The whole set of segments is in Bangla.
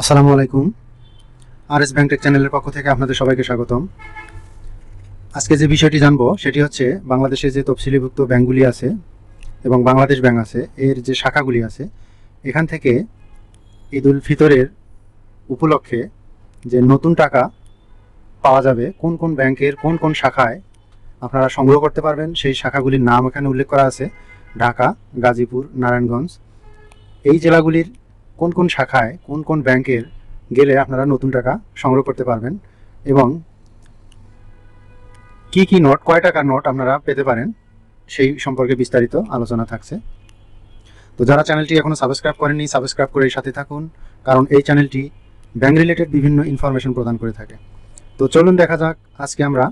আসসালামু আলাইকুম। Rsbanktech চ্যানেলের পক্ষ থেকে আপনাদের সবাইকে স্বাগতম। আজকে যে বিষয়টি জানবো সেটি হচ্ছে বাংলাদেশে যে তফসিলিভুক্ত ব্যাংকগুলি আছে এবং বাংলাদেশ ব্যাংক আছে, এর যে শাখাগুলি আছে, এখান থেকে ঈদুল ফিতরের উপলক্ষে যে নতুন টাকা পাওয়া যাবে, কোন কোন ব্যাংকের কোন কোন শাখায় আপনারা সংগ্রহ করতে পারবেন, সেই শাখাগুলির নাম এখানে উল্লেখ করা আছে। ঢাকা, গাজীপুর, নারায়ণগঞ্জ, এই জেলাগুলির কোন কোন শাখায় কোন কোন ব্যাংকের গেলে আপনারা নতুন টাকা সংগ্রহ করতে পারবেন এবং কি কি নোট, কয় টাকার নোট আপনারা পেতে পারেন, সেই সম্পর্কে বিস্তারিত আলোচনা থাকছে। তো যারা চ্যানেলটি এখনও সাবস্ক্রাইব করেননি, সাবস্ক্রাইব করে সাথে থাকুন, কারণ এই চ্যানেলটি ব্যাংক রিলেটেড বিভিন্ন ইনফরমেশন প্রদান করে থাকে। তো চলুন দেখা যাক আজকে আমরা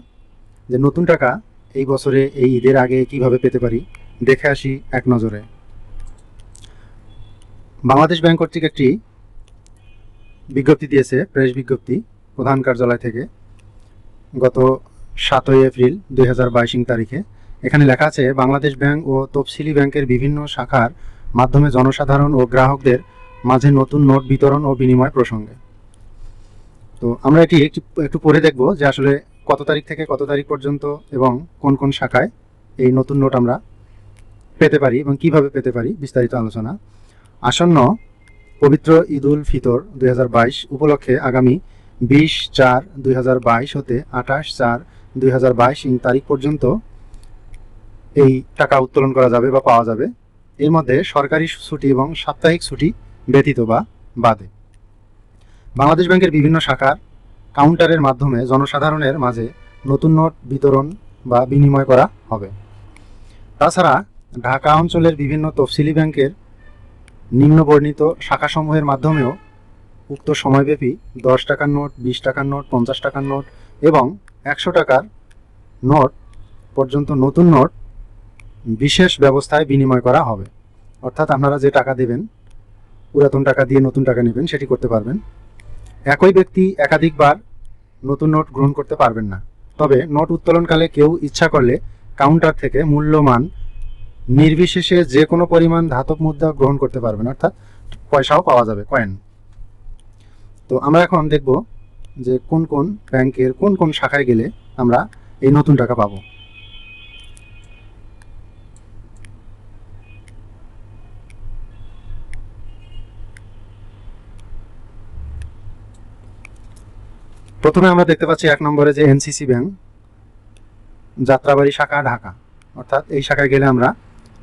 যে নতুন টাকা এই বছরে এই ঈদের আগে কিভাবে পেতে পারি, দেখে আসি এক নজরে। বাংলাদেশ ব্যাংক কর্তৃক একটি বিজ্ঞপ্তি দিয়েছে, প্রেস বিজ্ঞপ্তি প্রধান কার্যালয় থেকে, গত 7 এপ্রিল 2022 তারিখে। এখানে লেখা আছে বাংলাদেশ ব্যাংক ও তফসিলি ব্যাংকের বিভিন্ন শাখার মাধ্যমে জনসাধারণ ও গ্রাহকদের মাঝে নতুন নোট বিতরণ ও বিনিময় প্রসঙ্গে। তো আমরা এটি একটু পড়ে দেখব যে আসলে কত তারিখ থেকে কত তারিখ পর্যন্ত এবং কোন কোন শাখায় এই নতুন নোট আমরা পেতে পারি এবং কিভাবে পেতে পারি, বিস্তারিত আলোচনা। আসন্ন পবিত্র ঈদুল ফিতর 2022 উপলক্ষে আগামী 20/4/2022 হতে 28/4/2022 তারিখ পর্যন্ত এই টাকা উত্তোলন করা যাবে বা পাওয়া যাবে। এর মধ্যে সরকারি ছুটি এবং সাপ্তাহিক ছুটি ব্যতীত বা বাদে বাংলাদেশ ব্যাংকের বিভিন্ন শাখার কাউন্টারের মাধ্যমে জনসাধারণের মাঝে নতুন নোট বিতরণ বা বিনিময় করা হবে। তাছাড়া ঢাকা অঞ্চলের বিভিন্ন তফসিলি ব্যাংকের নিম্নবর্ণিত শাখাসমূহের মাধ্যমেও উক্ত সময়ব্যাপী 10 টাকার নোট, 20 টাকার নোট, 50 টাকার নোট এবং 100 টাকার নোট পর্যন্ত নতুন নোট বিশেষ ব্যবস্থায় বিনিময় করা হবে। অর্থাৎ আপনারা যে টাকা দেবেন, পুরাতন টাকা দিয়ে নতুন টাকা নেবেন, সেটি করতে পারবেন। একই ব্যক্তি একাধিকবার নতুন নোট গ্রহণ করতে পারবেন না। তবে নোট উত্তোলনকালে কেউ ইচ্ছা করলে কাউন্টার থেকে মূল্যমান নির্বিশেষে যে কোনো পরিমাণ ধাতব মুদ্রা গ্রহণ করতে পারবেন, অর্থাৎ পয়সাও পাওয়া যাবে, কয়েন। তো আমরা এখন দেখব যে কোন কোন ব্যাংকের কোন কোন শাখায় গেলে আমরা এই নতুন টাকা পাবো। প্রথমে আমরা দেখতে পাচ্ছি 1 নম্বরে যে এনসিসি ব্যাংক, যাত্রাবাড়ি শাখা, ঢাকা। অর্থাৎ এই শাখায় গেলে আমরা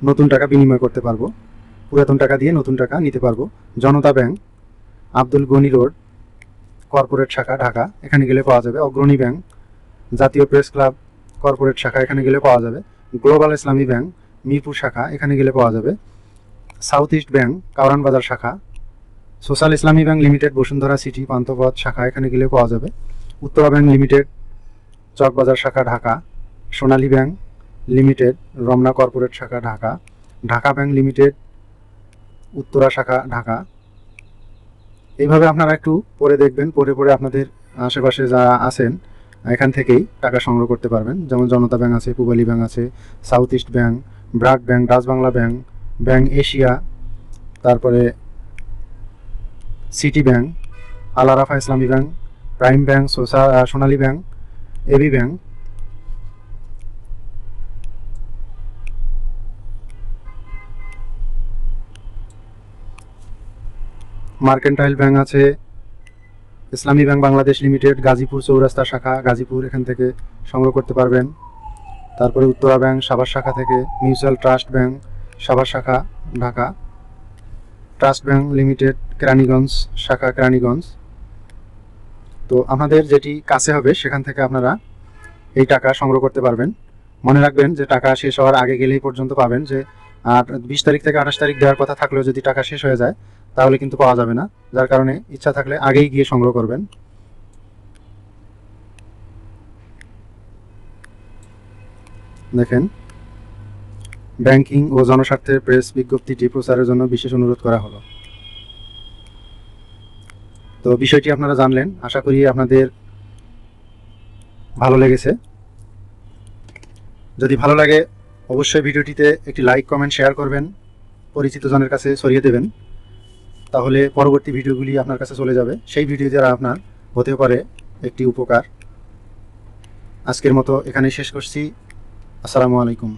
নতুন টাকা বিনিময় করতে পারবো, পুরাতন টাকা দিয়ে নতুন টাকা নিতে পারবো। Janata bank, Abdul Gani road, corporate শাখা, ঢাকা, এখানে গেলে পাওয়া যাবে। অগ্রণী ব্যাংক, জাতীয় প্রেস ক্লাব, কর্পোরেট শাখা, এখানে গেলে পাওয়া যাবে। গ্লোবাল ইসলামী ব্যাংক, মিরপুর শাখা, এখানে গেলে পাওয়া যাবে। সাউথ ইস্ট ব্যাংক, কাউরান বাজার শাখা। সোশ্যাল ইসলামী bank limited, Bashundhara city, Panthapath শাখা, এখানে গেলে পাওয়া যাবে। উত্তরা ব্যাংক লিমিটেড, চকবাজার শাখা, ঢাকা। সোনালী ব্যাংক লিমিটেড, রমনা কর্পোরেট শাখা, ঢাকা। ঢাকা ব্যাংক লিমিটেড, উত্তরা শাখা, ঢাকা। এইভাবে আপনারা একটু পরে দেখবেন, পরে আপনাদের আশেপাশে যারা আছেন এখান থেকেই টাকা সংগ্রহ করতে পারবেন। যেমন জনতা ব্যাংক আছে, পূবালী ব্যাংক আছে, south east bank, BRAC bank, Dutch Bangla bank, bank Asia, তারপরে city bank, Al Arafah Islami bank, prime bank, Sonali bank, AB bank. Mercantile bank আছে, ইসলামী ব্যাংক বাংলাদেশ লিমিটেড, গাজীপুর চৌরাস্তা শাখা, গাজীপুর, এখান থেকে সংগ্রহ করতে পারবেন। তারপরে উত্তরা ব্যাংক সাভার শাখা থেকে, মিউচুয়াল ট্রাস্ট ব্যাংক সাভার শাখা, Dhaka. Trust bank limited, Keraniganj শাখা, কেরানীগঞ্জ। তো আপনাদের যেটি কাছে হবে সেখান থেকে আপনারা এই টাকা সংগ্রহ করতে পারবেন। মনে রাখবেন যে টাকা শেষ হওয়ার আগে গেলেই পর্যন্ত পাবেন। যে 20 তারিখ থেকে 28 তারিখ দেওয়ার কথা থাকলেও যদি টাকা শেষ হয়ে যায় তাহলে কিন্তু পাওয়া যাবে না। যার কারণে ইচ্ছা থাকলে আগেই গিয়ে সংগ্রহ করবেন। দেখেন, ব্যাংকিং ও জনস্বার্থের প্রেস বিজ্ঞপ্তিটি প্রচারের জন্য বিশেষ অনুরোধ করা হলো। তো বিষয়টি আপনারা জানলেন, আশা করি আপনাদের ভালো লেগেছে। যদি ভালো লাগে অবশ্যই ভিডিওটিতে একটি লাইক, কমেন্ট, শেয়ার করবেন, পরিচিত জনের কাছে ছড়িয়ে দেবেন। তাহলে পরবর্তী ভিডিওগুলি আপনার কাছে চলে যাবে, সেই ভিডিও দ্বারা আপনার হতে পারে একটি উপকার। আজকের মতো এখানেই শেষ করছি। আসসালামু আলাইকুম।